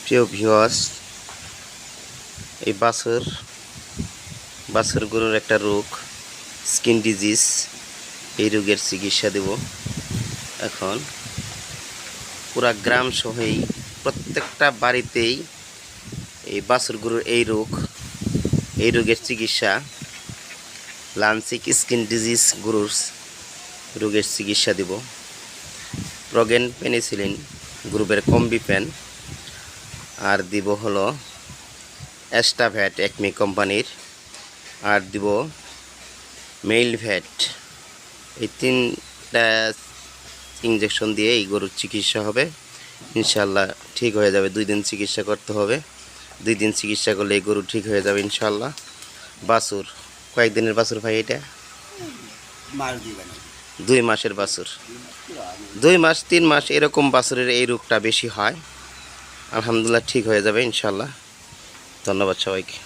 প্রিয় ভিউয়ার্স, এই বাছুর গরুর একটা রোগ স্কিন ডিজিজ, এই রোগের চিকিৎসা দেব। এখন পুরা গ্রাম সহই প্রত্যেকটা বাড়িতেই এই বাছুর গরুর এই রোগের চিকিৎসা, লানসিক স্কিন ডিজিজ গরুর রোগের চিকিৎসা দেব। প্রোগেন পেনিসিলিন গ্রুপের কম্বিপ্যান, আর দিব হলো অ্যাস্টাভ্যাট একমি কোম্পানির, আর দিব মেইল ভ্যাট। এই 3টা ইঞ্জেকশন দিয়ে এই গরুর চিকিৎসা হবে। ইনশাল্লাহ ঠিক হয়ে যাবে। 2 দিন চিকিৎসা করতে হবে। 2 দিন চিকিৎসা করলে এই গরু ঠিক হয়ে যাবে ইনশাল্লাহ। বাছুর কয়েকদিনের বাছুর ভাই? এটা 2 মাসের বাছুর। 2 মাস 3 মাস এরকম বাছুরের এই রোগটা বেশি হয়। আলহামদুলিল্লাহ ঠিক হয়ে যাবে ইনশাল্লাহ। ধন্যবাদ সবাইকে।